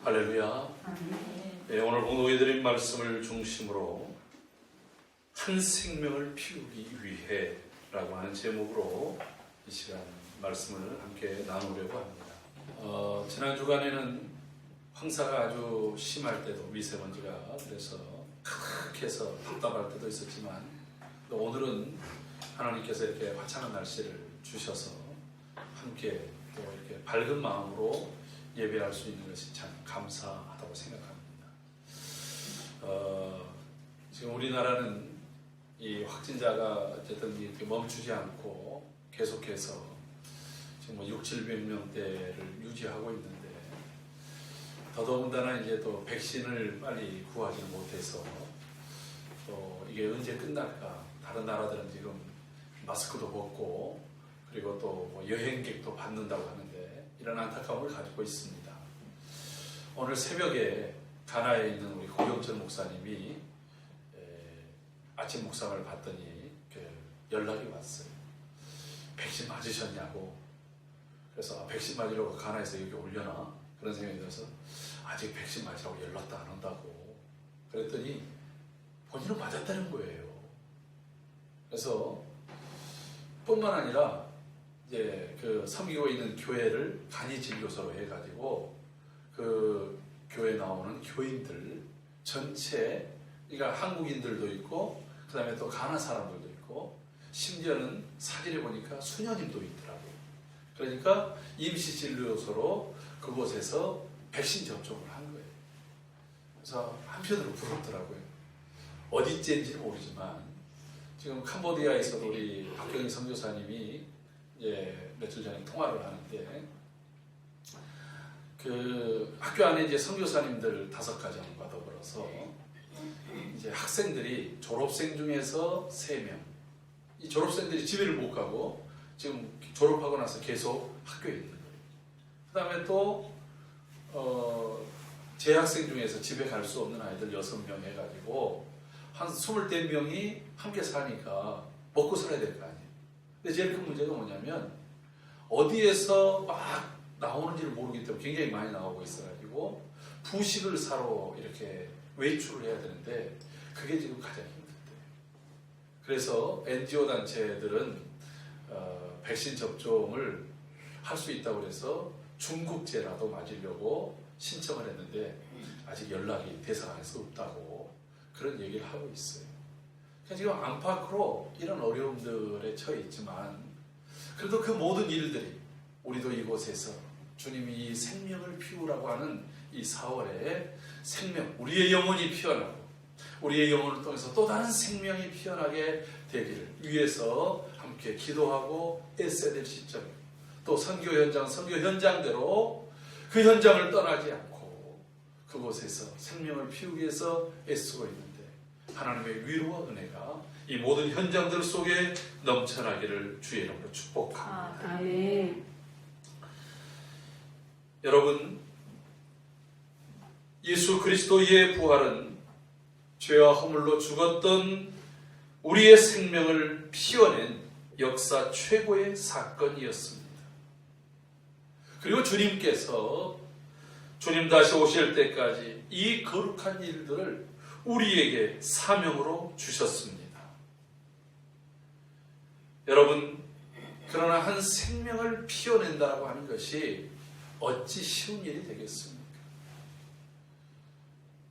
할렐루야. 네, 오늘 공독해드린 말씀을 중심으로 한 생명을 피우기 위해 라고 하는 제목으로 이 시간 말씀을 함께 나누려고 합니다. 지난 주간에는 황사가 아주 심할 때도 미세먼지가 그래서 칵해서 답답할 때도 있었지만 또 오늘은 하나님께서 이렇게 화창한 날씨를 주셔서 함께 또 이렇게 밝은 마음으로 예배할 수 있는 것이 참 감사하다고 생각합니다. 지금 우리나라는 이 확진자가 어쨌든 이렇게 멈추지 않고 계속해서 지금 뭐 600~700명대를 유지하고 있는데 더더군다나 이제 또 백신을 빨리 구하지는 못해서 또 이게 언제 끝날까? 다른 나라들은 지금 마스크도 벗고 그리고 또 뭐 여행객도 받는다고 하는데 이런 안타까움을 가지고 있습니다. 오늘 새벽에 가나에 있는 우리 고경철 목사님이 아침 묵상을 받더니 연락이 왔어요. 백신 맞으셨냐고. 그래서 백신 맞으려고 가나에서 여기 오려나? 그런 생각이 들어서 아직 백신 맞으라고 연락도 안 온다고. 그랬더니 본인은 맞았다는 거예요. 그래서 뿐만 아니라 이제 섬기고 있는 교회를 간이진료소로 해가지고 그 교회 나오는 교인들 전체, 그러니까 한국인들도 있고 그 다음에 또 가나 사람들도 있고 심지어는 사진에 보니까 수녀님도 있더라고요. 그러니까 임시진료소로 그곳에서 백신 접종을 한 거예요. 그래서 한편으로 부럽더라고요. 어디쯤인지는 모르지만 지금 캄보디아에서도 우리 박경희 선교사님이 며칠 전에 통화를 하는데 그 학교 안에 이제 선교사님들 5가정과 더불어서 이제 학생들이 졸업생 중에서 3명, 이 졸업생들이 집에를 못 가고 지금 졸업하고 나서 계속 학교에 있는 거예요. 그 다음에 또 재학생 중에서 집에 갈 수 없는 아이들 6명 해가지고 한 24명이 함께 사니까 먹고 살아야 될 거 아니에요. 근데 제일 큰 문제가 뭐냐면 어디에서 막 나오는지를 모르기 때문에 굉장히 많이 나오고 있어가지고 부식을 사러 이렇게 외출을 해야 되는데 그게 지금 가장 힘든데요. 그래서 NGO 단체들은 백신 접종을 할 수 있다고 해서 중국제라도 맞으려고 신청을 했는데 아직 연락이 대사관에서 없다고 그런 얘기를 하고 있어요. 지금 안팎으로 이런 어려움들에 처해 있지만 그래도 그 모든 일들이 우리도 이곳에서 주님이 이 생명을 피우라고 하는 이 4월에 생명, 우리의 영혼이 피어나고 우리의 영혼을 통해서 또 다른 생명이 피어나게 되기를 위해서 함께 기도하고 애써야 될 시점, 또 선교 현장대로 그 현장을 떠나지 않고 그곳에서 생명을 피우기 위해서 애쓰고 있는데 하나님의 위로와 은혜가 이 모든 현장들 속에 넘쳐나기를 주의 이름으로 축복합니다. 아멘. 여러분, 예수 그리스도의 부활은 죄와 허물로 죽었던 우리의 생명을 피워낸 역사 최고의 사건이었습니다. 그리고 주님께서 주님 다시 오실 때까지 이 거룩한 일들을 우리에게 사명으로 주셨습니다. 여러분, 그러나 한 생명을 피워낸다고 하는 것이 어찌 쉬운 일이 되겠습니까?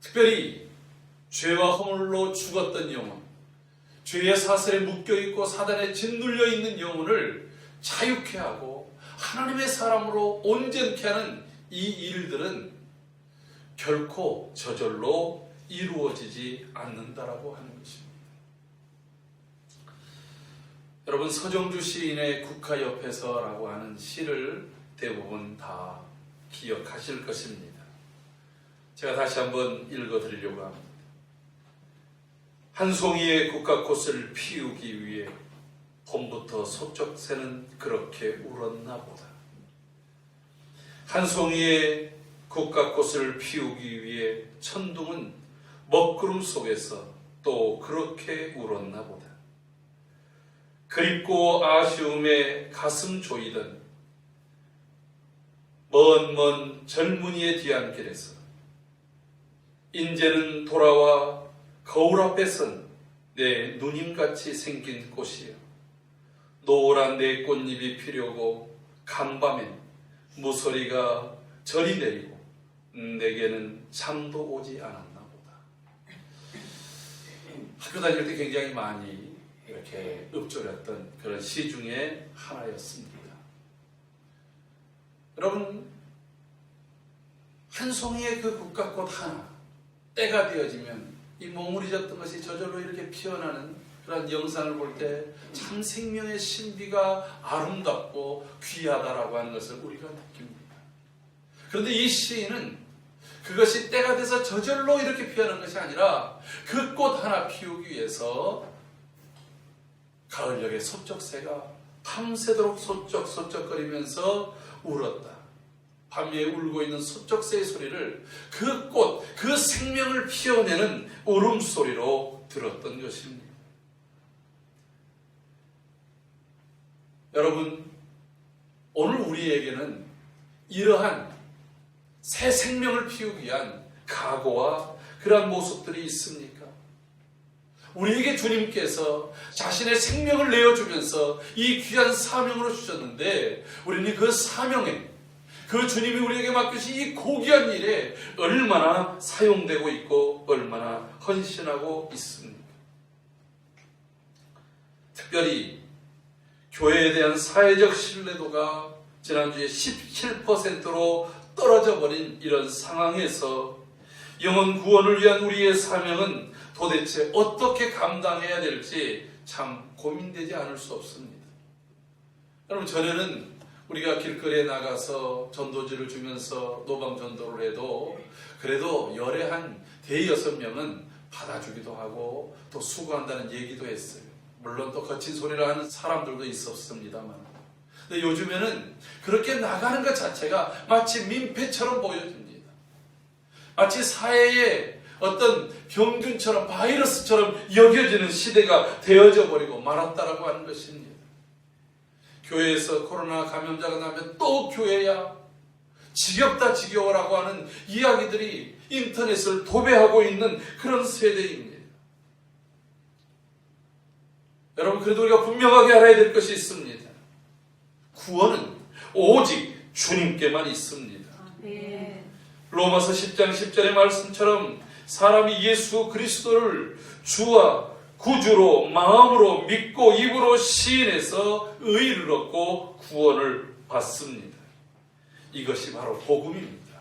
특별히 죄와 허물로 죽었던 영혼, 죄의 사슬에 묶여있고 사단에 짓눌려 있는 영혼을 자유케 하고 하나님의 사람으로 온전케 하는 이 일들은 결코 저절로 이루어지지 않는다라고 하는 것입니다. 여러분, 서정주 시인의 국화옆에서라고 하는 시를 대부분 다 기억하실 것입니다. 제가 다시 한번 읽어드리려고 합니다. 한 송이의 국화꽃을 피우기 위해 봄부터 소쩍새는 그렇게 울었나 보다. 한 송이의 국화꽃을 피우기 위해 천둥은 먹구름 속에서 또 그렇게 울었나 보다. 그립고 아쉬움에 가슴 조이던 먼 젊은이의 뒤안길에서 인제는 돌아와 거울 앞에 선 내 누님같이 생긴 꽃이여. 노란 내 꽃잎이 피려고 간밤엔 무소리가 저리 내리고 내게는 잠도 오지 않았나 보다. 학교 다닐 때 굉장히 많이 이렇게 읊조렸던 그런 시 중에 하나였습니다. 여러분, 한 송이의 그 국화꽃 하나 때가 되어지면 이 몽우리졌던 것이 저절로 이렇게 피어나는 그런 영상을 볼 때 참 생명의 신비가 아름답고 귀하다라고 하는 것을 우리가 느낍니다. 그런데 이 시인은 그것이 때가 돼서 저절로 이렇게 피어난 것이 아니라 그 꽃 하나 피우기 위해서 가을녘에 소쩍새가 밤새도록 소쩍소쩍거리면서 울었다. 밤에 울고 있는 소쩍새의 소리를 그 꽃, 그 생명을 피워내는 울음소리로 들었던 것입니다. 여러분, 오늘 우리에게는 이러한 새 생명을 피우기 위한 각오와 그러한 모습들이 있습니까? 우리에게 주님께서 자신의 생명을 내어주면서 이 귀한 사명으로 주셨는데 우리는 그 사명에, 그 주님이 우리에게 맡기신 이 고귀한 일에 얼마나 사용되고 있고 얼마나 헌신하고 있습니까? 특별히 교회에 대한 사회적 신뢰도가 지난주에 17%로 떨어져 버린 이런 상황에서 영혼 구원을 위한 우리의 사명은 도대체 어떻게 감당해야 될지 참 고민되지 않을 수 없습니다. 여러분, 전에는 우리가 길거리에 나가서 전도지를 주면서 노방전도를 해도 그래도 열에 한 5-6명은 받아주기도 하고 또 수고한다는 얘기도 했어요. 물론 또 거친 소리를 하는 사람들도 있었습니다만, 근데 요즘에는 그렇게 나가는 것 자체가 마치 민폐처럼 보여집니다. 마치 사회의 어떤 병균처럼 바이러스처럼 여겨지는 시대가 되어져 버리고 말았다라고 하는 것입니다. 교회에서 코로나 감염자가 나면 또 교회야, 지겹다 지겨워라고 하는 이야기들이 인터넷을 도배하고 있는 그런 세대입니다. 여러분, 그래도 우리가 분명하게 알아야 될 것이 있습니다. 구원은 오직 주님께만 있습니다. 네. 로마서 10장 10절의 말씀처럼 사람이 예수 그리스도를 주와 구주로 마음으로 믿고 입으로 시인해서 의를 얻고 구원을 받습니다. 이것이 바로 복음입니다.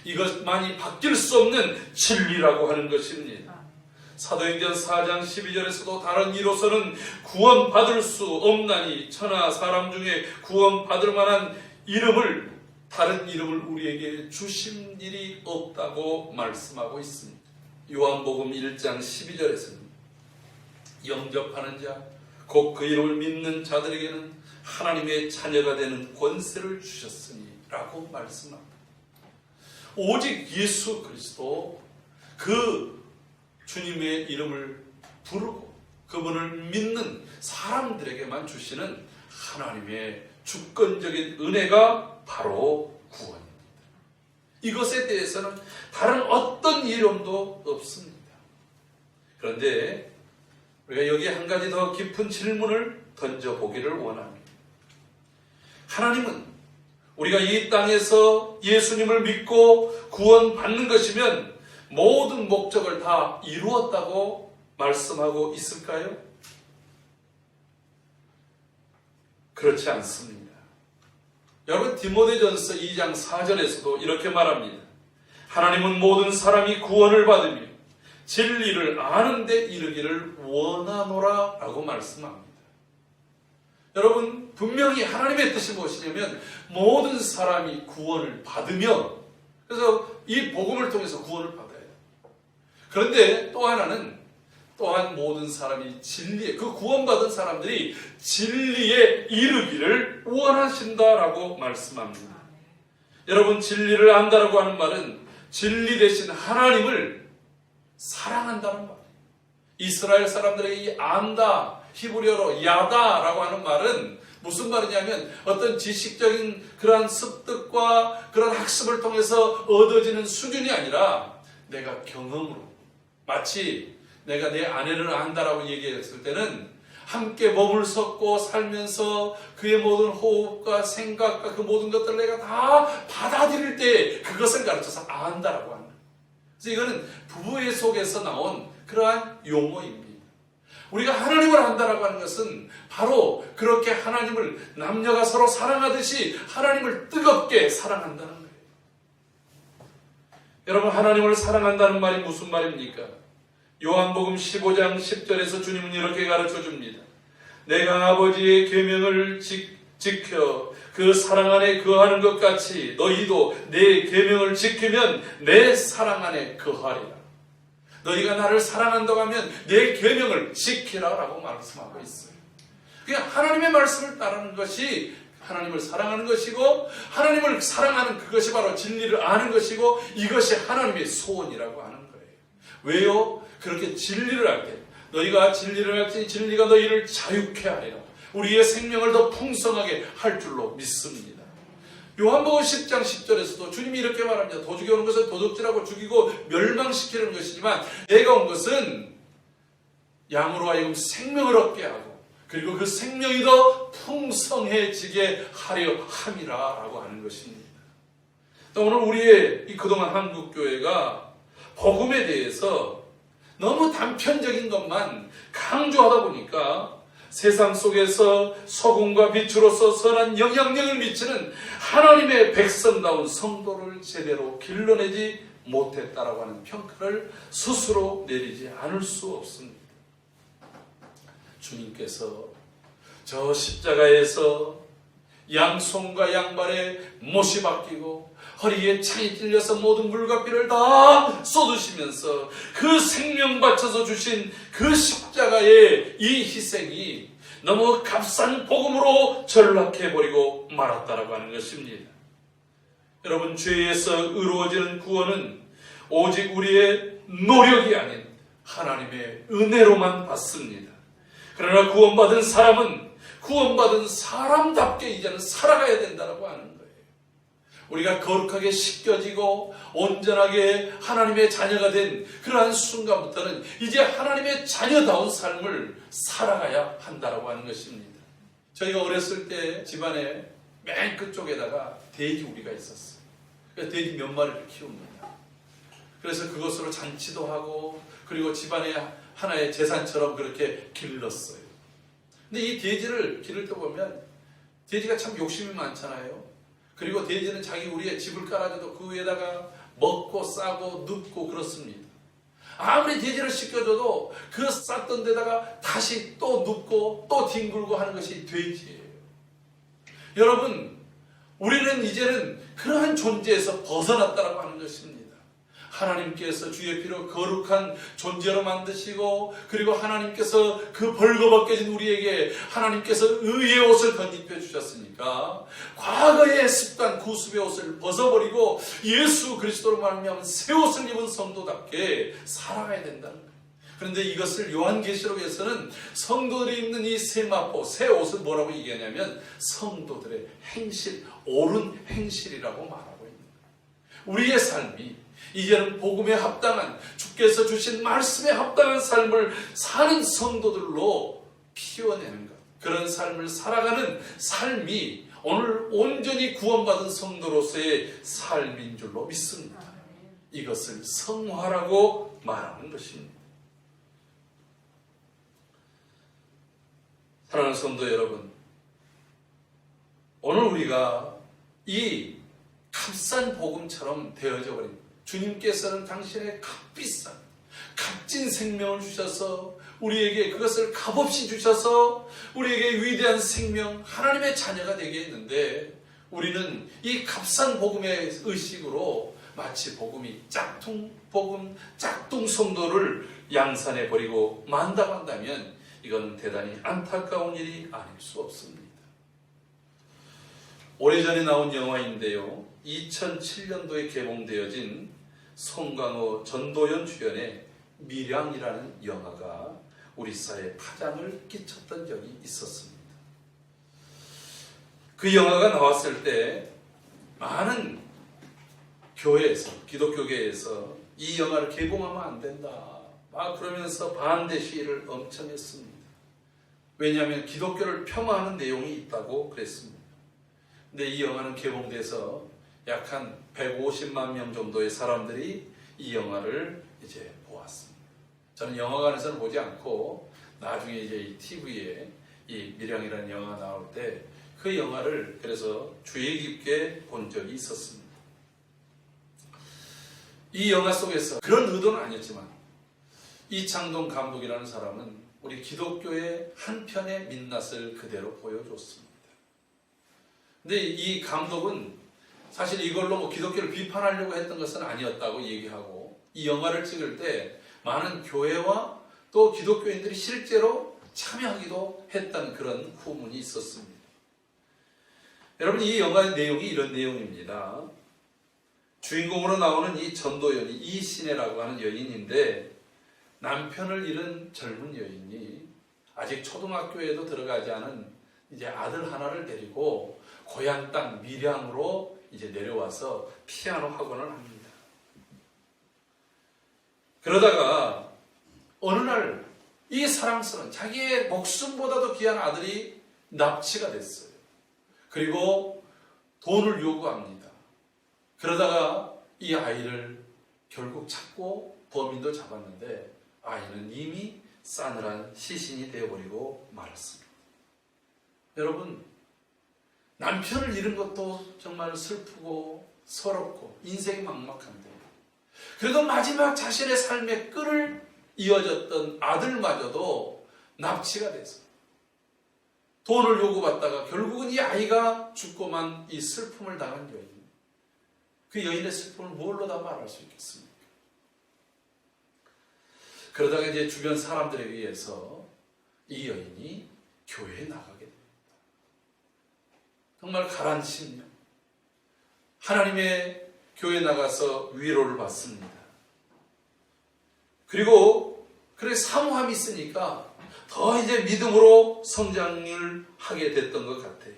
이것만이 바뀔 수 없는 진리라고 하는 것입니다. 사도행전 4장 12절에서도 다른 이로서는 구원받을 수 없나니 천하 사람 중에 구원받을 만한 이름을, 다른 이름을 우리에게 주신 일이 없다고 말씀하고 있습니다. 요한복음 1장 12절에서는 영접하는 자, 곧 그 이름을 믿는 자들에게는 하나님의 자녀가 되는 권세를 주셨으니 라고 말씀합니다. 오직 예수 그리스도, 그 주님의 이름을 부르고 그분을 믿는 사람들에게만 주시는 하나님의 주권적인 은혜가 바로 구원입니다. 이것에 대해서는 다른 어떤 이름도 없습니다. 그런데 우리가 여기에 한 가지 더 깊은 질문을 던져보기를 원합니다. 하나님은 우리가 이 땅에서 예수님을 믿고 구원받는 것이면 모든 목적을 다 이루었다고 말씀하고 있을까요? 그렇지 않습니다. 여러분, 디모데전서 2장 4절에서도 이렇게 말합니다. 하나님은 모든 사람이 구원을 받으며 진리를 아는 데 이르기를 원하노라 라고 말씀합니다. 여러분, 분명히 하나님의 뜻이 무엇이냐면 모든 사람이 구원을 받으며, 그래서 이 복음을 통해서 구원을 받아요. 그런데 또 하나는 또한 모든 사람이 진리에, 그 구원받은 사람들이 진리에 이르기를 원하신다라고 말씀합니다. 여러분, 진리를 안다라고 하는 말은 진리 대신 하나님을 사랑한다는 말이에요. 이스라엘 사람들에게 이 안다, 히브리어로 야다라고 하는 말은 무슨 말이냐면 어떤 지식적인 그러한 습득과 그런 학습을 통해서 얻어지는 수준이 아니라 내가 경험으로, 마치 내가 내 아내를 안다라고 얘기했을 때는 함께 몸을 섞고 살면서 그의 모든 호흡과 생각과 그 모든 것들을 내가 다 받아들일 때 그것을 가르쳐서 안다라고 합니다. 그래서 이거는 부부의 속에서 나온 그러한 용어입니다. 우리가 하나님을 안다라고 하는 것은 바로 그렇게 하나님을 남녀가 서로 사랑하듯이 하나님을 뜨겁게 사랑한다는 거예요. 여러분, 하나님을 사랑한다는 말이 무슨 말입니까? 요한복음 15장 10절에서 주님은 이렇게 가르쳐 줍니다. 내가 아버지의 계명을 지켜 그 사랑 안에 거하는 것 같이 너희도 내 계명을 지키면 내 사랑 안에 거하리라. 너희가 나를 사랑한다고 하면 내 계명을 지키라라고 말씀하고 있어요. 그냥 하나님의 말씀을 따르는 것이 하나님을 사랑하는 것이고, 하나님을 사랑하는 그것이 바로 진리를 아는 것이고, 이것이 하나님의 소원이라고 하는 거예요. 왜요? 그렇게 진리를 알 때, 너희가 진리를 알지 진리가 너희를 자유케 하리라. 우리의 생명을 더 풍성하게 할 줄로 믿습니다. 요한복음 10장 10절에서도 주님이 이렇게 말합니다. 도둑이 오는 것은 도둑질하고 죽이고 멸망시키는 것이지만 내가 온 것은 양으로 하여금 생명을 얻게 하고 그리고 그 생명이 더 풍성해지게 하려 함이라 라고 하는 것입니다. 오늘 우리의 이 그동안 한국교회가 복음에 대해서 너무 단편적인 것만 강조하다 보니까 세상 속에서 소금과 빛으로서 선한 영향력을 미치는 하나님의 백성다운 성도를 제대로 길러내지 못했다라고 하는 평가를 스스로 내리지 않을 수 없습니다. 주님께서 저 십자가에서 양손과 양발에 못이 박히고 허리에 창이 찔려서 모든 물과 피를 다 쏟으시면서 그 생명 바쳐서 주신 그 십자가의 이 희생이 너무 값싼 복음으로 전락해버리고 말았다라고 하는 것입니다. 여러분, 죄에서 의로워지는 구원은 오직 우리의 노력이 아닌 하나님의 은혜로만 받습니다. 그러나 구원받은 사람은 구원받은 사람답게 이제는 살아가야 된다고 하는 거예요. 우리가 거룩하게 씻겨지고 온전하게 하나님의 자녀가 된 그러한 순간부터는 이제 하나님의 자녀다운 삶을 살아가야 한다고 하는 것입니다. 저희가 어렸을 때 집안에 맨 끝쪽에다가 돼지우리가 있었어요. 그래서 돼지 몇 마리를 키웁니다. 그래서 그것으로 잔치도 하고 그리고 집안의 하나의 재산처럼 그렇게 길렀어요. 근데 이 돼지를 기를 때 보면 돼지가 참 욕심이 많잖아요. 그리고 돼지는 자기 우리의 집을 깔아줘도 그 위에다가 먹고 싸고 눕고 그렇습니다. 아무리 돼지를 씻겨줘도 그 쌌던 데다가 다시 또 눕고 또 뒹굴고 하는 것이 돼지예요. 여러분, 우리는 이제는 그러한 존재에서 벗어났다라고 하는 것입니다. 하나님께서 주의 피로 거룩한 존재로 만드시고 그리고 하나님께서 그 벌거벗겨진 우리에게 하나님께서 의의 옷을 덧입혀 주셨으니까 과거의 습관 구습의 옷을 벗어버리고 예수 그리스도로 말미암은 새 옷을 입은 성도답게 살아가야 된다는 거예요. 그런데 이것을 요한계시록에서는 성도들이 입는 이 세마포, 새 옷을 뭐라고 얘기하냐면 성도들의 행실, 옳은 행실이라고 말하고 있는 거예요. 우리의 삶이 이제는 복음에 합당한 주께서 주신 말씀에 합당한 삶을 사는 성도들로 피워내는 것, 그런 삶을 살아가는 삶이 오늘 온전히 구원받은 성도로서의 삶인 줄로 믿습니다. 이것을 성화라고 말하는 것입니다. 사랑하는 성도 여러분, 오늘 우리가 이 값싼 복음처럼 되어져 버립니다. 주님께서는 당신의 값비싼 값진 생명을 주셔서 우리에게 그것을 값없이 주셔서 우리에게 위대한 생명 하나님의 자녀가 되게 했는데 우리는 이 값싼 복음의 의식으로 마치 복음이 짝퉁 복음, 짝퉁 성도를 양산해 버리고 만다고 한다면 이건 대단히 안타까운 일이 아닐 수 없습니다. 오래전에 나온 영화인데요, 2007년도에 개봉되어진 송강호, 전도연 주연의 밀양이라는 영화가 우리 사회에 파장을 끼쳤던 적이 있었습니다. 그 영화가 나왔을 때 많은 교회에서, 기독교계에서 이 영화를 개봉하면 안 된다. 막 그러면서 반대 시위를 엄청 했습니다. 왜냐하면 기독교를 폄하하는 내용이 있다고 그랬습니다. 근데 이 영화는 개봉돼서 약 한 150만 명 정도의 사람들이 이 영화를 이제 보았습니다. 저는 영화관에서는 보지 않고 나중에 이제 이 TV에 이 밀양이라는 영화가 나올 때 그 영화를 그래서 주의 깊게 본 적이 있었습니다. 이 영화 속에서 그런 의도는 아니었지만 이창동 감독이라는 사람은 우리 기독교의 한편의 민낯을 그대로 보여줬습니다. 근데 이 감독은 사실 이걸로 뭐 기독교를 비판하려고 했던 것은 아니었다고 얘기하고, 이 영화를 찍을 때 많은 교회와 또 기독교인들이 실제로 참여하기도 했던 그런 후문이 있었습니다. 여러분, 이 영화의 내용이 이런 내용입니다. 주인공으로 나오는 이 전도연이 이신혜라고 하는 여인인데, 남편을 잃은 젊은 여인이 아직 초등학교에도 들어가지 않은 이제 아들 하나를 데리고 고향 땅 밀양으로 이제 내려와서 피아노 학원을 합니다. 그러다가 어느 날 이 사랑스러운 자기의 목숨보다도 귀한 아들이 납치가 됐어요. 그리고 돈을 요구합니다. 그러다가 이 아이를 결국 찾고 범인도 잡았는데 아이는 이미 싸늘한 시신이 되어버리고 말았습니다. 여러분, 남편을 잃은 것도 정말 슬프고 서럽고 인생이 막막한데, 그래도 마지막 자신의 삶의 끈을 이어졌던 아들마저도 납치가 돼서 돈을 요구받다가 결국은 이 아이가 죽고만 이 슬픔을 당한 여인, 그 여인의 슬픔을 뭘로 다 말할 수 있겠습니까? 그러다가 이제 주변 사람들에 의해서 이 여인이 교회에 나가게 됩니다. 정말 가라앉힌 영, 하나님의 교회에 나가서 위로를 받습니다. 그리고 그래 사모함이 있으니까 더 이제 믿음으로 성장을 하게 됐던 것 같아요.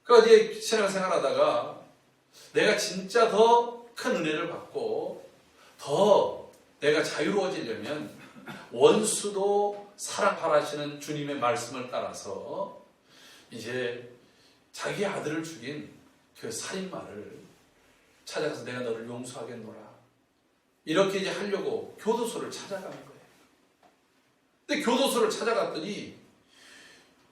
그러니까 이제 신앙생활 하다가 내가 진짜 더 큰 은혜를 받고 더 내가 자유로워지려면 원수도 사랑하라시는 주님의 말씀을 따라서 이제 자기 아들을 죽인 그 살인마를 찾아가서 내가 너를 용서하겠노라, 이렇게 이제 하려고 교도소를 찾아간 거예요. 근데 교도소를 찾아갔더니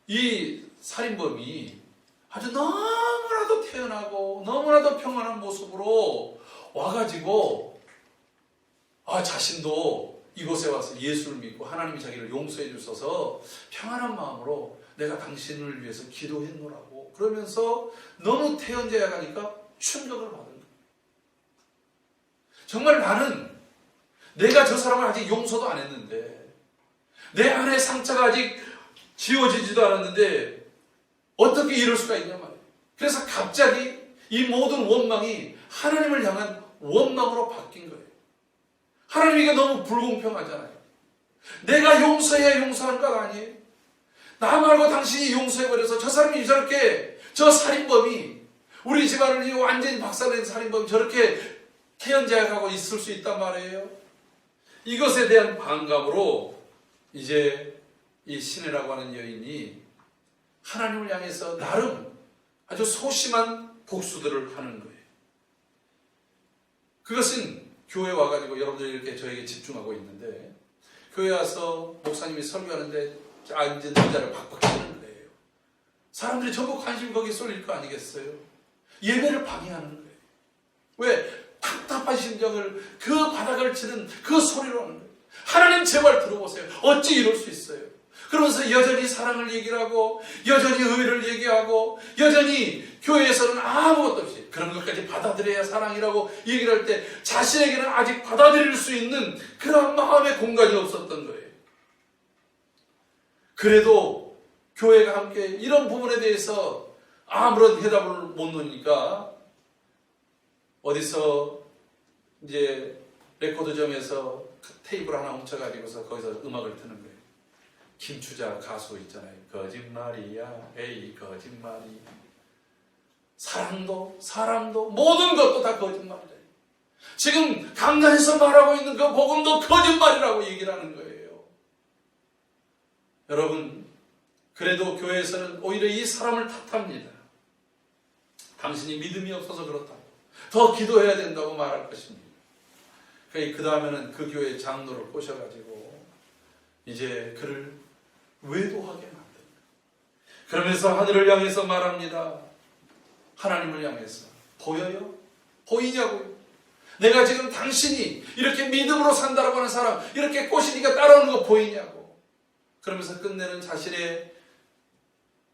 이 살인범이 아주 너무나도 태연하고 너무나도 평안한 모습으로 와가지고 자신도 이곳에 와서 예수를 믿고 하나님이 자기를 용서해 주셔서 평안한 마음으로 내가 당신을 위해서 기도했노라고 그러면서 너무 태연자약하니까 충격을 받은 거예요. 정말 나는 내가 저 사람을 아직 용서도 안 했는데, 내 안에 상처가 아직 지워지지도 않았는데 어떻게 이럴 수가 있냐 말이에요. 그래서 갑자기 이 모든 원망이 하나님을 향한 원망으로 바뀐 거예요. 하나님에게 너무 불공평하잖아요. 내가 용서해야 용서하는 것 아니에요? 나 말고 당신이 용서해버려서 저 사람이 저렇게, 저 살인범이 우리 집안을 완전히 박살낸 살인범이 저렇게 태연제약하고 있을 수 있단 말이에요. 이것에 대한 반감으로 이제 이 신혜라고 하는 여인이 하나님을 향해서 나름 아주 소심한 복수들을 하는 거예요. 그것은 교회 와가지고 여러분들이 이렇게 저에게 집중하고 있는데, 교회 와서 목사님이 설교하는데 앉은 의자를 박박 치는 거예요. 사람들이 전부 관심이 거기에 쏠릴 거 아니겠어요? 예배를 방해하는 거예요. 왜? 답답한 심정을 그 바닥을 치는 그 소리로 하는 거예요. 하나님 제발 들어보세요. 어찌 이럴 수 있어요? 그러면서 여전히 사랑을 얘기를 하고, 여전히 의를 얘기하고, 여전히 교회에서는 아무것도 없이 그런 것까지 받아들여야 사랑이라고 얘기를 할 때 자신에게는 아직 받아들일 수 있는 그런 마음의 공간이 없었던 거예요. 그래도 교회가 함께 이런 부분에 대해서 아무런 대답을 못 놓으니까 어디서 이제 레코드점에서 테이블 하나 훔쳐가지고서 거기서 음악을 트는 거예요. 김추자 가수 있잖아요. 거짓말이야, 에이 거짓말이. 사랑도 사람도 모든 것도 다 거짓말이에요. 지금 강단에서 말하고 있는 그 복음도 거짓말이라고 얘기를 하는 거예요. 여러분, 그래도 교회에서는 오히려 이 사람을 탓합니다. 당신이 믿음이 없어서 그렇다고, 더 기도해야 된다고 말할 것입니다. 그 다음에는 그 교회 장로를 꼬셔가지고 이제 그를 외도하게 만듭니다. 그러면서 하늘을 향해서 말합니다. 하나님을 향해서 보여요? 보이냐고요? 내가 지금 당신이 이렇게 믿음으로 산다라고 하는 사람 이렇게 꼬시니까 따라오는 거 보이냐고. 그러면서 끝내는 자신의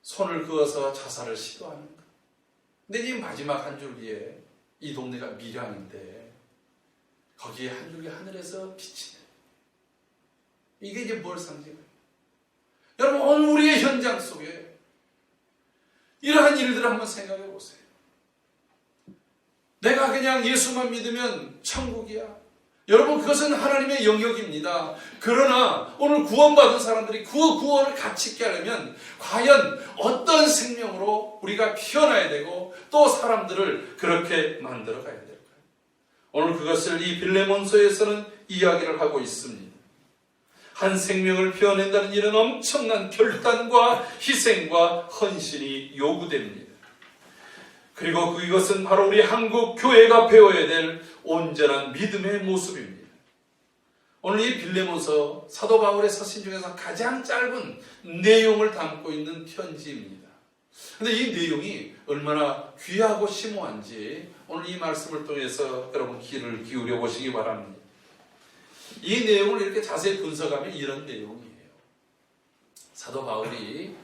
손을 그어서 자살을 시도하는 거. 근데 이 마지막 한 줄기에 이 동네가 밀양인데 거기에 한 줄기 하늘에서 빛이 내요. 이게 이제 뭘 상징해요? 여러분, 오늘 우리의 현장 속에 이러한 일들을 한번 생각해 보세요. 내가 그냥 예수만 믿으면 천국이야. 여러분, 그것은 하나님의 영역입니다. 그러나 오늘 구원받은 사람들이 그 구원을 가치 있게 하려면 과연 어떤 생명으로 우리가 피어나야 되고 또 사람들을 그렇게 만들어 가야 될까요? 오늘 그것을 이 빌레몬서에서는 이야기를 하고 있습니다. 한 생명을 피워낸다는 일은 엄청난 결단과 희생과 헌신이 요구됩니다. 그리고 그것은 바로 우리 한국 교회가 배워야 될 온전한 믿음의 모습입니다. 오늘 이 빌레몬서 사도 바울의 서신 중에서 가장 짧은 내용을 담고 있는 편지입니다. 그런데 이 내용이 얼마나 귀하고 심오한지 오늘 이 말씀을 통해서 여러분 귀를 기울여 보시기 바랍니다. 이 내용을 이렇게 자세히 분석하면 이런 내용이에요. 사도 바울이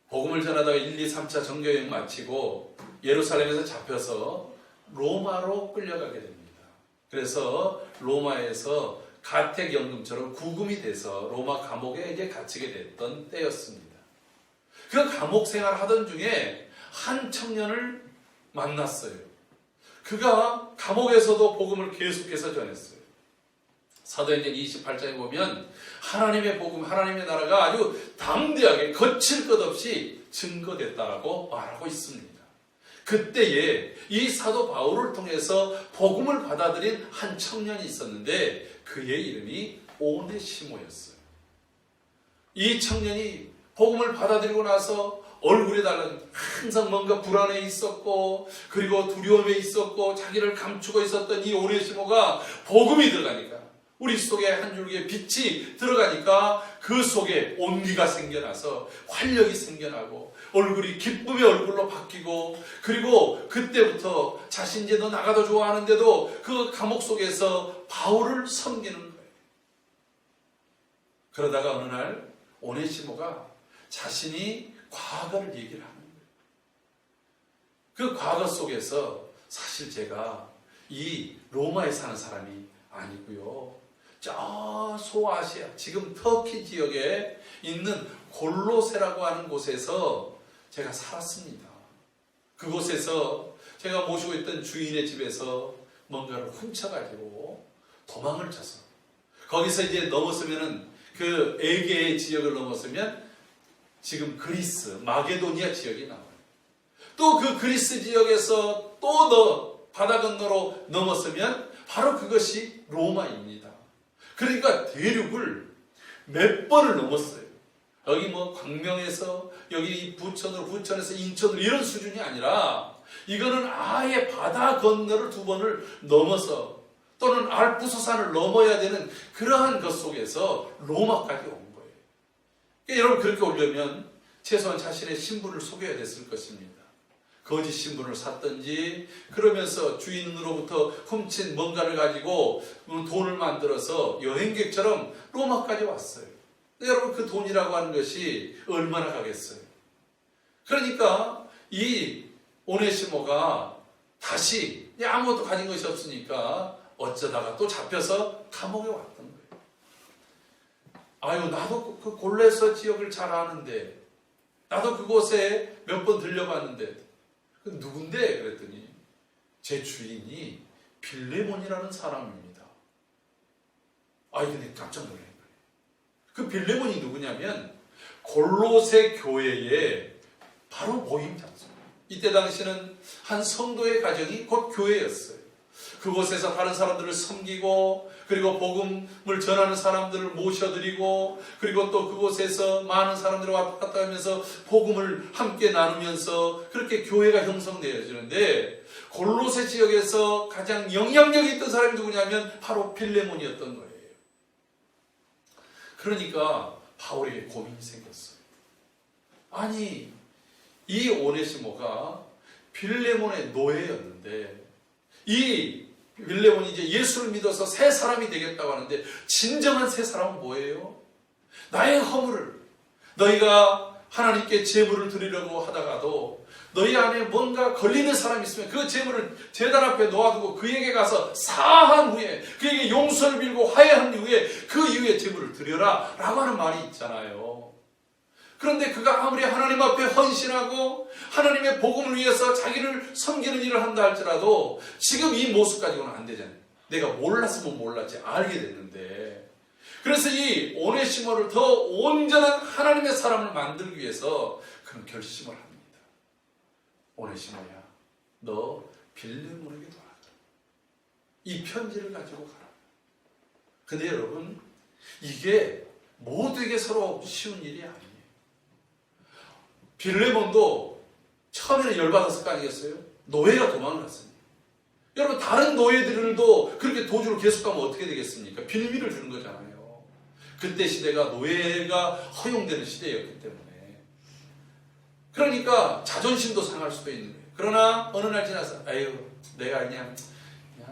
복음을 전하다가 1, 2, 3차 정교여행 마치고 예루살렘에서 잡혀서 로마로 끌려가게 됩니다. 그래서 로마에서 가택연금처럼 구금이 돼서 로마 감옥에 이제 갇히게 됐던 때였습니다. 그 감옥 생활을 하던 중에 한 청년을 만났어요. 그가 감옥에서도 복음을 계속해서 전했어요. 사도행전 28장에 보면 하나님의 복음, 하나님의 나라가 아주 담대하게 거칠 것 없이 증거됐다라고 말하고 있습니다. 그때에 이 사도 바울을 통해서 복음을 받아들인 한 청년이 있었는데 그의 이름이 오네시모였어요. 이 청년이 복음을 받아들이고 나서 얼굴에 달라진 항상 뭔가 불안해 있었고 그리고 두려움에 있었고 자기를 감추고 있었던 이 오네시모가 복음이 들어가니까 우리 속에 한 줄기의 빛이 들어가니까 그 속에 온기가 생겨나서 활력이 생겨나고 얼굴이 기쁨의 얼굴로 바뀌고 그리고 그때부터 자신 이제 너 나가도 좋아하는데도 그 감옥 속에서 바울을 섬기는 거예요. 그러다가 어느 날 오네시모가 자신이 과거를 얘기를 하는 거예요. 그 과거 속에서 사실 제가 이 로마에 사는 사람이 아니고요. 저 소아시아, 지금 터키 지역에 있는 골로세라고 하는 곳에서 제가 살았습니다. 그곳에서 제가 모시고 있던 주인의 집에서 뭔가를 훔쳐가지고 도망을 쳐서 거기서 이제 넘었으면은 그 에게의 지역을 넘었으면 지금 그리스, 마게도니아 지역이 나와요. 또 그 그리스 지역에서 또 바다 건너로 넘었으면 바로 그것이 로마입니다. 그러니까 대륙을 몇 번을 넘었어요. 여기 뭐 광명에서 여기 부천으로, 부천에서 인천으로 이런 수준이 아니라 이거는 아예 바다 건너를 2번을 넘어서 또는 알프스산을 넘어야 되는 그러한 것 속에서 로마까지 온 거예요. 그러니까 여러분 그렇게 오려면 최소한 자신의 신분을 속여야 됐을 것입니다. 거짓 신분을 샀든지 그러면서 주인으로부터 훔친 뭔가를 가지고 돈을 만들어서 여행객처럼 로마까지 왔어요. 여러분 그 돈이라고 하는 것이 얼마나 가겠어요. 그러니까 이 오네시모가 다시 아무것도 가진 것이 없으니까 어쩌다가 또 잡혀서 감옥에 왔던 거예요. 아유 나도 그 골레서 지역을 잘 아는데 나도 그곳에 몇 번 들려봤는데 누군데? 그랬더니 제 주인이 빌레몬이라는 사람입니다. 아이 근데 깜짝 놀란 거예요. 그 빌레몬이 누구냐면 골로새 교회의 바로 모임 장소. 이때 당시는 한 성도의 가정이 곧 교회였어요. 그곳에서 다른 사람들을 섬기고, 그리고 복음을 전하는 사람들을 모셔드리고, 그리고 또 그곳에서 많은 사람들이 왔다 갔다 하면서 복음을 함께 나누면서 그렇게 교회가 형성되어지는데, 골로새 지역에서 가장 영향력이 있던 사람이 누구냐면 바로 빌레몬이었던 거예요. 그러니까 바울에게 고민이 생겼어요. 아니, 이 오네시모가 빌레몬의 노예였는데, 이 빌레몬이 이제 예수를 믿어서 새 사람이 되겠다고 하는데, 진정한 새 사람은 뭐예요? 나의 허물을, 너희가 하나님께 제물을 드리려고 하다가도 너희 안에 뭔가 걸리는 사람이 있으면 그 제물을 제단 앞에 놓아두고 그에게 가서 사한 후에, 그에게 용서를 빌고 화해한 후에 그 이후에 제물을 드려라 라고 하는 말이 있잖아요. 그런데 그가 아무리 하나님 앞에 헌신하고 하나님의 복음을 위해서 자기를 섬기는 일을 한다 할지라도 지금 이 모습 가지고는 안 되잖아요. 내가 몰랐으면 몰랐지 알게 됐는데, 그래서 이 오네시모를 더 온전한 하나님의 사람을 만들기 위해서 그는 결심을 합니다. 오네시모야, 너 빌레몬에게 돌아가. 이 편지를 가지고 가라. 근데 여러분, 이게 모두에게 서로 쉬운 일이 아니에요. 빌레몬도 처음에는 열받았을 거 아니겠어요? 노예가 도망을 갔습니다. 여러분, 다른 노예들도 그렇게 도주를 계속하면 어떻게 되겠습니까? 빌미를 주는 거잖아요. 그때 시대가 노예가 허용되는 시대였기 때문에. 그러니까 자존심도 상할 수도 있는 거예요. 그러나 어느 날 지나서 아유, 내가 그냥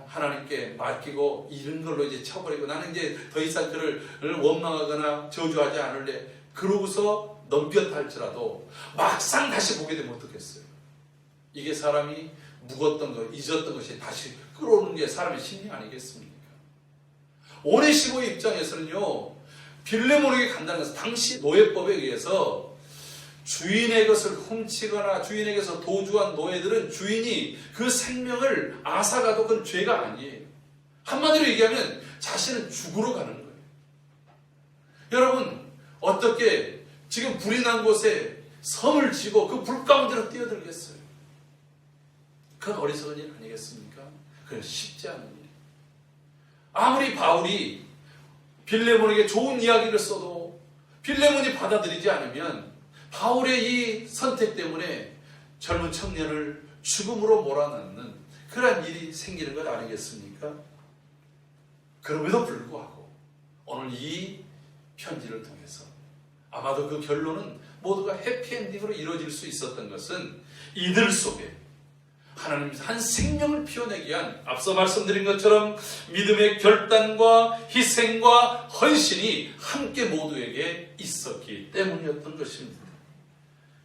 하나님께 맡기고 이런 걸로 이제 쳐버리고 나는 이제 더 이상 그를 원망하거나 저주하지 않을래. 그러고서 넘겼다 할지라도 막상 다시 보게 되면 어떻겠어요? 이게 사람이 묵었던 것, 잊었던 것이 다시 끌어오는 게 사람의 심리 아니겠습니까? 오네시모의 입장에서는요, 빌레몬에게 간다는 것은 당시 노예법에 의해서 주인의 것을 훔치거나 주인에게서 도주한 노예들은 주인이 그 생명을 앗아가도 그건 죄가 아니에요. 한마디로 얘기하면 자신은 죽으러 가는 거예요. 여러분, 어떻게 지금 불이 난 곳에 섬을 지고 그 불 가운데로 뛰어들겠어요? 그건 어리석은 일 아니겠습니까? 그건 쉽지 않은 일. 아무리 바울이 빌레몬에게 좋은 이야기를 써도 빌레몬이 받아들이지 않으면 바울의 이 선택 때문에 젊은 청년을 죽음으로 몰아넣는 그런 일이 생기는 것 아니겠습니까? 그럼에도 불구하고 오늘 이 편지를 통해서 아마도 그 결론은 모두가 해피엔딩으로 이루어질 수 있었던 것은 이들 속에 하나님 한 생명을 피워내기 위한, 앞서 말씀드린 것처럼 믿음의 결단과 희생과 헌신이 함께 모두에게 있었기 때문이었던 것입니다.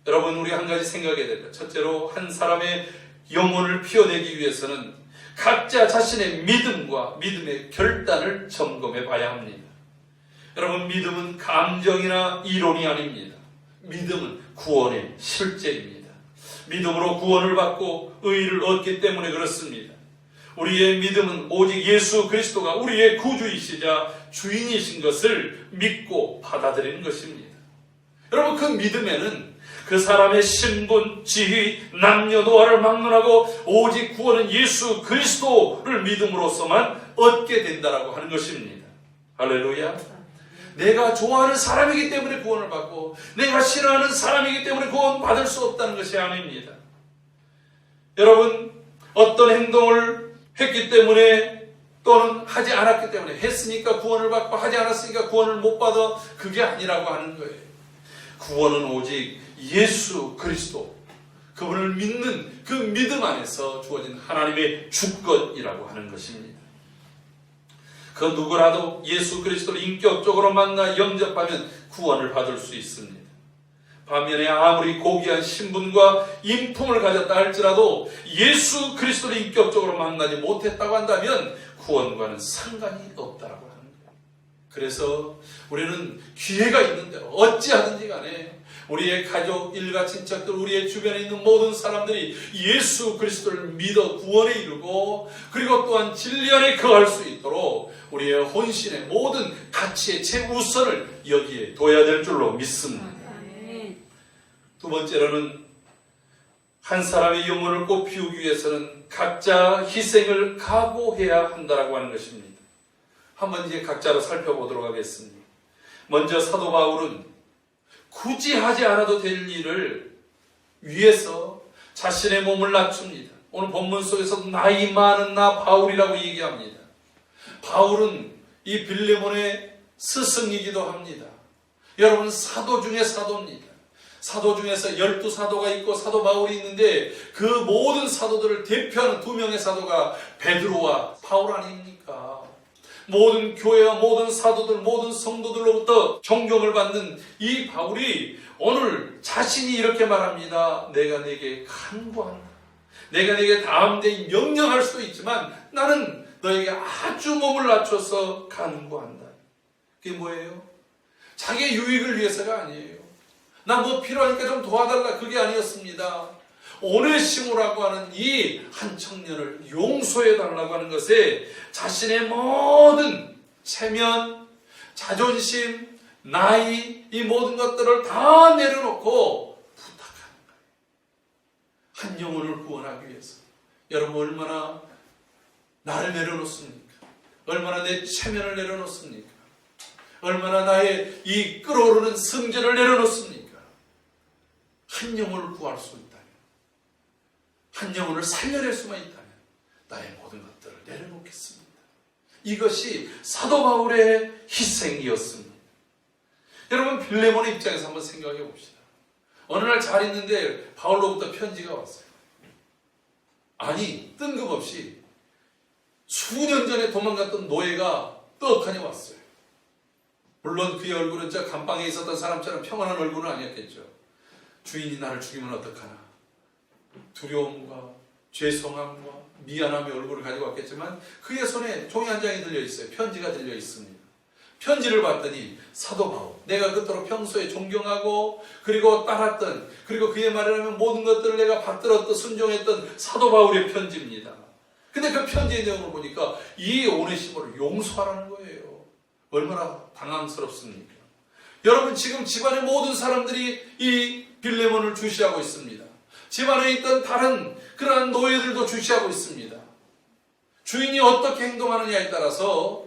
여러분, 우리 한 가지 생각해야 될 것, 첫째로 한 사람의 영혼을 피워내기 위해서는 각자 자신의 믿음과 믿음의 결단을 점검해 봐야 합니다. 여러분, 믿음은 감정이나 이론이 아닙니다. 믿음은 구원의 실제입니다. 믿음으로 구원을 받고 의의를 얻기 때문에 그렇습니다. 우리의 믿음은 오직 예수 그리스도가 우리의 구주이시자 주인이신 것을 믿고 받아들이는 것입니다. 여러분, 그 믿음에는 그 사람의 신분, 지위, 남녀노화를 막론하고 오직 구원은 예수 그리스도를 믿음으로서만 얻게 된다라고 하는 것입니다. 할렐루야. 내가 좋아하는 사람이기 때문에 구원을 받고 내가 싫어하는 사람이기 때문에 구원 받을 수 없다는 것이 아닙니다. 여러분, 어떤 행동을 했기 때문에 또는 하지 않았기 때문에 했으니까 구원을 받고 하지 않았으니까 구원을 못 받아, 그게 아니라고 하는 거예요. 구원은 오직 예수 그리스도, 그분을 믿는 그 믿음 안에서 주어진 하나님의 주권이라고 하는 것입니다. 그 누구라도 예수 그리스도를 인격적으로 만나 영접하면 구원을 받을 수 있습니다. 반면에 아무리 고귀한 신분과 인품을 가졌다 할지라도 예수 그리스도를 인격적으로 만나지 못했다고 한다면 구원과는 상관이 없다라고 하는 거예요. 그래서 우리는 기회가 있는 대로 어찌하든지 간에 우리의 가족, 일가, 친척들, 우리의 주변에 있는 모든 사람들이 예수 그리스도를 믿어 구원에 이르고 그리고 또한 진리 안에 거할 수 있도록 우리의 혼신의 모든 가치의 최우선을 여기에 둬야 될 줄로 믿습니다. 두 번째로는 한 사람의 영혼을 꽃피우기 위해서는 각자 희생을 각오해야 한다라고 하는 것입니다. 한번 이제 각자로 살펴보도록 하겠습니다. 먼저 사도 바울은 굳이 하지 않아도 될 일을 위해서 자신의 몸을 낮춥니다. 오늘 본문 속에서 나이 많은 나 바울이라고 얘기합니다. 바울은 이 빌레몬의 스승이기도 합니다. 여러분, 사도 중에 사도입니다. 사도 중에서 12사도가 있고 사도 바울이 있는데 그 모든 사도들을 대표하는 두 명의 사도가 베드로와 바울 아닙니까? 모든 교회와 모든 사도들, 모든 성도들로부터 존경을 받는 이 바울이 오늘 자신이 이렇게 말합니다. 내가 네게 간구한다. 내가 네게 다음대에 명령할 수도 있지만 나는 너에게 아주 몸을 낮춰서 간구한다. 그게 뭐예요? 자기의 유익을 위해서가 아니에요. 나 뭐 필요하니까 좀 도와달라, 그게 아니었습니다. 오네시모라고 하는 이 한 청년을 용서해달라고 하는 것에 자신의 모든 체면, 자존심, 나이, 이 모든 것들을 다 내려놓고 부탁하는 거예요. 한 영혼을 구원하기 위해서. 여러분, 얼마나 나를 내려놓습니까? 얼마나 내 체면을 내려놓습니까? 얼마나 나의 이 끓어오르는 성질을 내려놓습니까? 한 영혼을 구할 수 있다면, 한 영혼을 살려낼 수만 있다면 나의 모든 것들을 내려놓겠습니다. 이것이 사도 바울의 희생이었습니다. 여러분, 빌레몬의 입장에서 한번 생각해 봅시다. 어느 날 잘 있는데 바울로부터 편지가 왔어요. 아니, 뜬금없이 수년 전에 도망갔던 노예가 떡하니 왔어요. 물론 그의 얼굴은 저 감방에 있었던 사람처럼 평안한 얼굴은 아니었겠죠. 주인이 나를 죽이면 어떡하나, 두려움과 죄송함과 미안함의 얼굴을 가지고 왔겠지만 그의 손에 종이 한 장이 들려 있어요. 편지가 들려 있습니다. 편지를 봤더니 사도 바울, 내가 그토록 평소에 존경하고 그리고 따랐던, 그리고 그의 말이라면 모든 것들을 내가 받들었던, 순종했던 사도 바울의 편지입니다. 근데 그 편지의 내용을 보니까 이 오네시모를 용서하라는 거예요. 얼마나 당황스럽습니까? 여러분, 지금 집안의 모든 사람들이 이 빌레몬을 주시하고 있습니다. 집안에 있던 다른 그러한 노예들도 주시하고 있습니다. 주인이 어떻게 행동하느냐에 따라서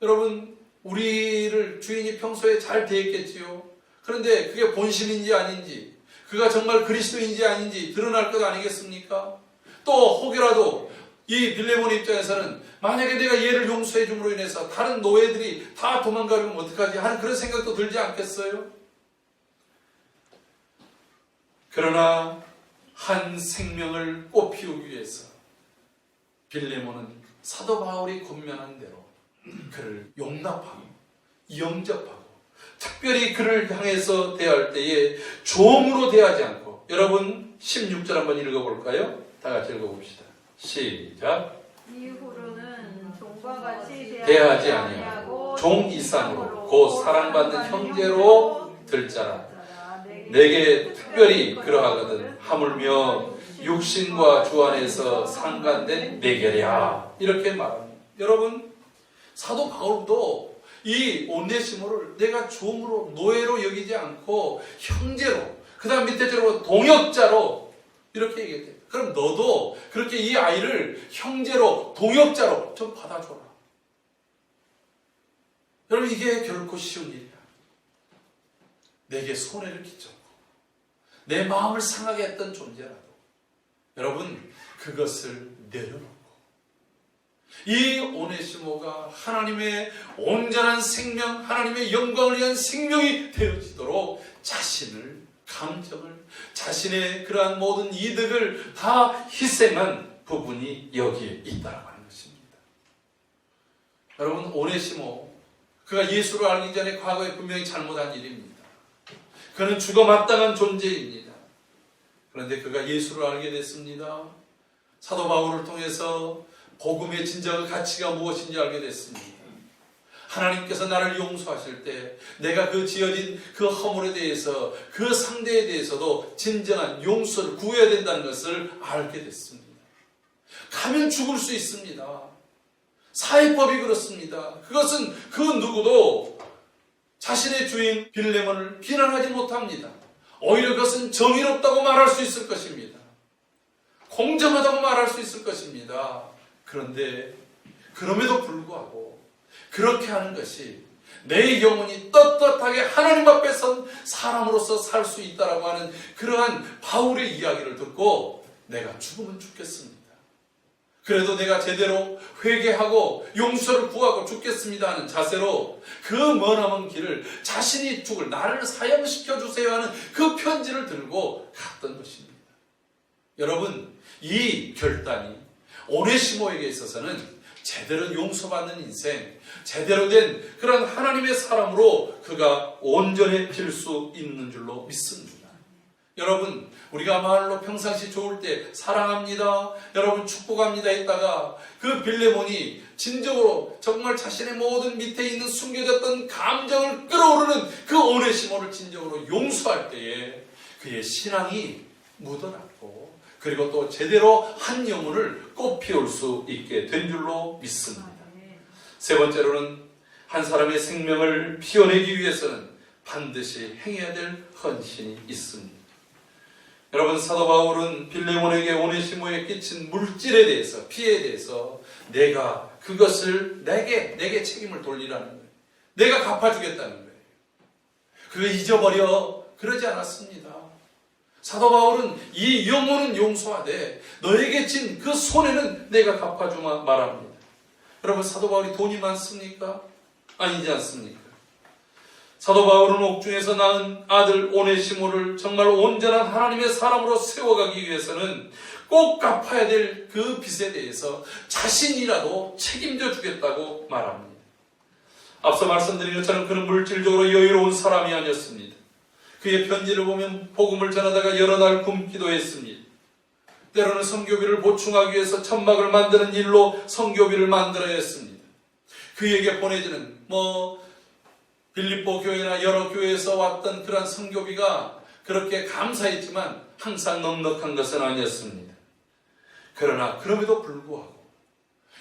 여러분, 우리를 주인이 평소에 잘 대했겠지요. 그런데 그게 본심인지 아닌지, 그가 정말 그리스도인지 아닌지 드러날 것 아니겠습니까? 또 혹여라도 이 빌레몬의 입장에서는 만약에 내가 얘를 용서해 줌으로 인해서 다른 노예들이 다 도망가려면 어떡하지 하는 그런 생각도 들지 않겠어요? 그러나 한 생명을 꽃피우기 위해서 빌레몬은 사도 바울이 권면한 대로 그를 용납하고 영접하고 특별히 그를 향해서 대할 때에 종으로 대하지 않고, 여러분 16절 한번 읽어볼까요? 다 같이 읽어봅시다. 시작. 이후로는 종과 같이 대하지 아니하고 종 이상으로 곧 사랑받는 형제로 들 자라. 내게 특별히 그러하거든 하물며 육신과 주 안에서 상관된 매결이야. 이렇게 말합니다. 여러분, 사도 바울도 이 오네시모를 내가 종으로, 노예로 여기지 않고 형제로, 그 다음 밑에 들어보면 동역자로 이렇게 얘기했대요. 그럼 너도 그렇게 이 아이를 형제로, 동역자로 좀 받아줘라. 여러분, 이게 결코 쉬운 일이야. 내게 손해를 끼쳤고 내 마음을 상하게 했던 존재라도 여러분, 그것을 내려놓고 이 오네시모가 하나님의 온전한 생명, 하나님의 영광을 위한 생명이 되어지도록 자신을, 감정을, 자신의 그러한 모든 이득을 다 희생한 부분이 여기에 있다고 하는 것입니다. 여러분, 오네시모, 그가 예수를 알기 전에 과거에 분명히 잘못한 일입니다. 그는 죽어 마땅한 존재입니다. 그런데 그가 예수를 알게 됐습니다. 사도 바울을 통해서 복음의 진정한 가치가 무엇인지 알게 됐습니다. 하나님께서 나를 용서하실 때 내가 그 지어진 그 허물에 대해서, 그 상대에 대해서도 진정한 용서를 구해야 된다는 것을 알게 됐습니다. 가면 죽을 수 있습니다. 사회법이 그렇습니다. 그것은 그 누구도 자신의 주인 빌레몬을 비난하지 못합니다. 오히려 그것은 정의롭다고 말할 수 있을 것입니다. 공정하다고 말할 수 있을 것입니다. 그런데 그럼에도 불구하고 그렇게 하는 것이 내 영혼이 떳떳하게 하나님 앞에 선 사람으로서 살 수 있다라고 하는 그러한 바울의 이야기를 듣고 내가 죽으면 죽겠습니다. 그래도 내가 제대로 회개하고 용서를 구하고 죽겠습니다 하는 자세로 그 머나먼 길을 자신이 죽을 나를 사형시켜 주세요 하는 그 편지를 들고 갔던 것입니다. 여러분, 이 결단이 오네시모에게 있어서는 제대로 용서받는 인생, 제대로 된 그런 하나님의 사람으로 그가 온전해질 수 있는 줄로 믿습니다. 여러분, 우리가 말로 평상시 좋을 때 사랑합니다, 여러분 축복합니다 했다가 그 빌레몬이 진정으로 정말 자신의 모든 밑에 있는 숨겨졌던 감정을 끌어오르는 그 오네시모를 진정으로 용서할 때에 그의 신앙이 묻어났고 그리고 또 제대로 한 영혼을 꽃피울 수 있게 된 줄로 믿습니다. 세 번째로는 한 사람의 생명을 피워내기 위해서는 반드시 행해야 될 헌신이 있습니다. 여러분, 사도 바울은 빌레몬에게 오네시모에 끼친 물질에 대해서, 피해에 대해서 내가 그것을 내게 책임을 돌리라는 거예요. 내가 갚아주겠다는 거예요. 그거 잊어버려 그러지 않았습니다. 사도 바울은 이 영혼은 용서하되 너에게 진 그 손해는 내가 갚아주마 말합니다. 여러분, 사도 바울이 돈이 많습니까? 아니지 않습니까? 사도 바울은 옥중에서 낳은 아들 오네시모를 정말 온전한 하나님의 사람으로 세워가기 위해서는 꼭 갚아야 될 그 빚에 대해서 자신이라도 책임져 주겠다고 말합니다. 앞서 말씀드린 것처럼 그는 물질적으로 여유로운 사람이 아니었습니다. 그의 편지를 보면 복음을 전하다가 여러 날 굶기도 했습니다. 때로는 선교비를 보충하기 위해서 천막을 만드는 일로 선교비를 만들어야 했습니다. 그에게 보내지는 빌립보 교회나 여러 교회에서 왔던 그러한 선교비가 그렇게 감사했지만 항상 넉넉한 것은 아니었습니다. 그러나 그럼에도 불구하고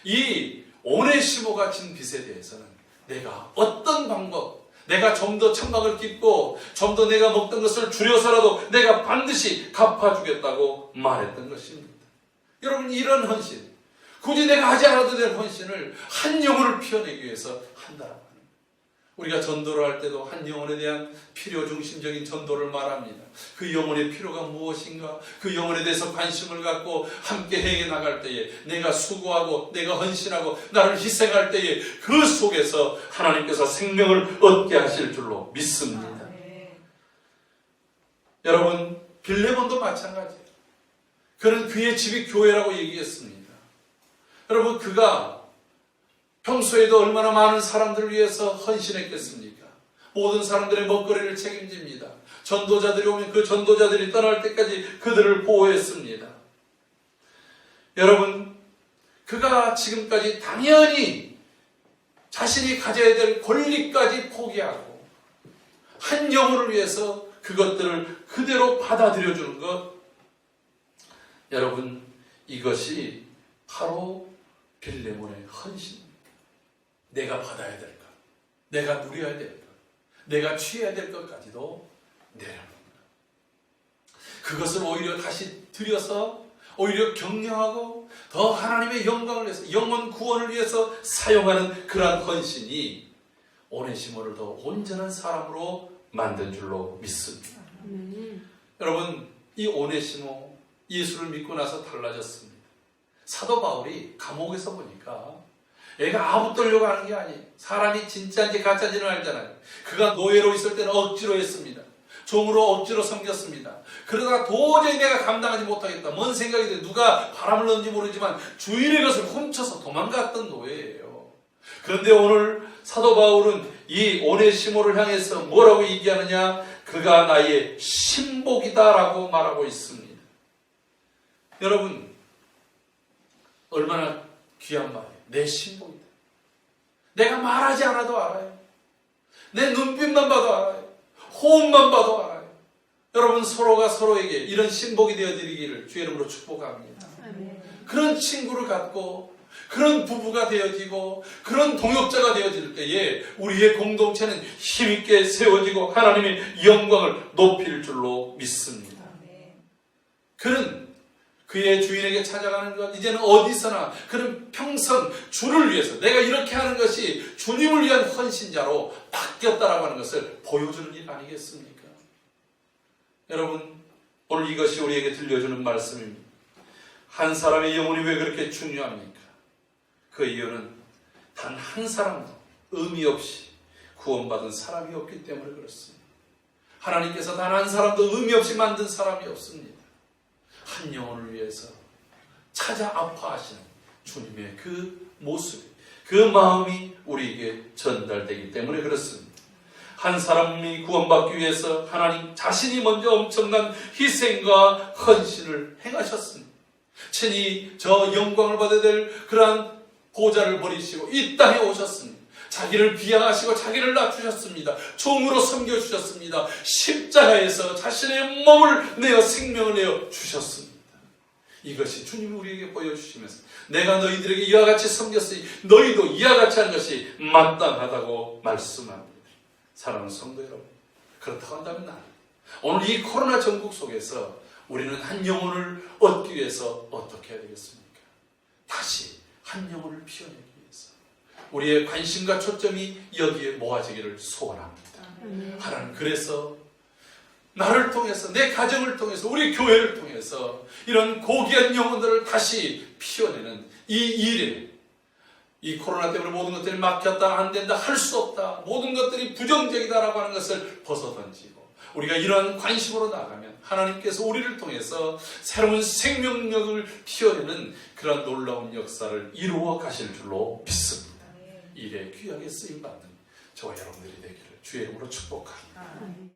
이 오네시모가 진 빚에 대해서는 내가 어떤 방법, 내가 좀 더 천막을 깃고 좀 더 내가 먹던 것을 줄여서라도 내가 반드시 갚아주겠다고 말했던 것입니다. 여러분, 이런 헌신, 굳이 내가 하지 않아도 될 헌신을 한 영혼을 피워내기 위해서 한다라고 합니다. 우리가 전도를 할 때도 한 영혼에 대한 필요 중심적인 전도를 말합니다. 그 영혼의 필요가 무엇인가, 그 영혼에 대해서 관심을 갖고 함께 행해 나갈 때에 내가 수고하고 내가 헌신하고 나를 희생할 때에 그 속에서 하나님께서 생명을 얻게 하실 줄로 믿습니다. 여러분, 빌레몬도 마찬가지예요. 그는 그의 집이 교회라고 얘기했습니다. 여러분, 그가 평소에도 얼마나 많은 사람들을 위해서 헌신했겠습니까? 모든 사람들의 먹거리를 책임집니다. 전도자들이 오면 그 전도자들이 떠날 때까지 그들을 보호했습니다. 여러분, 그가 지금까지 당연히 자신이 가져야 될 권리까지 포기하고 한 영혼을 위해서 그것들을 그대로 받아들여주는 것, 여러분, 이것이 바로 빌레몬의 헌신입니다. 내가 받아야 될 것, 내가 누려야 될 것, 내가 취해야 될 것까지도 내려놓는 것. 그것을 오히려 다시 들여서 오히려 격려하고 더 하나님의 영광을 위해서, 영혼 구원을 위해서 사용하는 그러한 헌신이 오네시모를 더 온전한 사람으로 만든 줄로 믿습니다. 여러분, 이 오네시모 예수를 믿고 나서 달라졌습니다. 사도 바울이 감옥에서 보니까 얘가 아부 떨려고 하는 게 아니에요. 사람이 진짜인지 가짜인지는 알잖아요. 그가 노예로 있을 때는 억지로 했습니다. 종으로 억지로 섬겼습니다. 그러다가 도저히 내가 감당하지 못하겠다. 뭔 생각이 돼. 누가 바람을 넣는지 모르지만 주인의 것을 훔쳐서 도망갔던 노예예요. 그런데 오늘 사도 바울은 이 오네시모를 향해서 뭐라고 얘기하느냐? 그가 나의 신복이다라고 말하고 있습니다. 여러분, 얼마나 귀한 말이에요. 내 신복이다. 내가 말하지 않아도 알아요. 내 눈빛만 봐도 알아요. 호흡만 봐도 알아요. 여러분, 서로가 서로에게 이런 신복이 되어드리기를 주의 이름으로 축복합니다. 그런 친구를 갖고 그런 부부가 되어지고 그런 동역자가 되어질 때에 우리의 공동체는 힘있게 세워지고 하나님의 영광을 높일 줄로 믿습니다. 그는 그의 주인에게 찾아가는 것, 이제는 어디서나 그는 평생 주를 위해서 내가 이렇게 하는 것이 주님을 위한 헌신자로 바뀌었다라고 하는 것을 보여주는 일 아니겠습니까? 여러분, 오늘 이것이 우리에게 들려주는 말씀입니다. 한 사람의 영혼이 왜 그렇게 중요합니까? 그 이유는 단 한 사람도 의미 없이 구원받은 사람이 없기 때문에 그렇습니다. 하나님께서 단 한 사람도 의미 없이 만든 사람이 없습니다. 한 영혼을 위해서 찾아 아파하시는 주님의 그 모습이, 그 마음이 우리에게 전달되기 때문에 그렇습니다. 한 사람이 구원받기 위해서 하나님 자신이 먼저 엄청난 희생과 헌신을 행하셨습니다. 친히 저 영광을 받아야 될 그러한 보좌를 버리시고 이 땅에 오셨습니다. 자기를 비하하시고 자기를 낮추셨습니다. 종으로 섬겨주셨습니다. 십자가에서 자신의 몸을 내어 생명을 내어 주셨습니다. 이것이 주님이 우리에게 보여주시면서 내가 너희들에게 이와 같이 섬겼으니 너희도 이와 같이 하는 것이 마땅하다고 말씀합니다. 사랑하는 성도 여러분, 그렇다고 한다면 오늘 이 코로나 전국 속에서 우리는 한 영혼을 얻기 위해서 어떻게 해야 되겠습니까? 다시 한 영혼을 피워내기 위해서 우리의 관심과 초점이 여기에 모아지기를 소원합니다. 하나님, 그래서 나를 통해서, 내 가정을 통해서, 우리 교회를 통해서 이런 고귀한 영혼들을 다시 피워내는 이 일에, 이 코로나 때문에 모든 것들이 막혔다, 안 된다, 할 수 없다, 모든 것들이 부정적이다라고 하는 것을 벗어던지고 우리가 이러한 관심으로 나가면 하나님께서 우리를 통해서 새로운 생명력을 피워내는 그런 놀라운 역사를 이루어 가실 줄로 믿습니다. 일에 귀하게 쓰임받는 저와 여러분들이 되기를 주의 이름으로 축복합니다.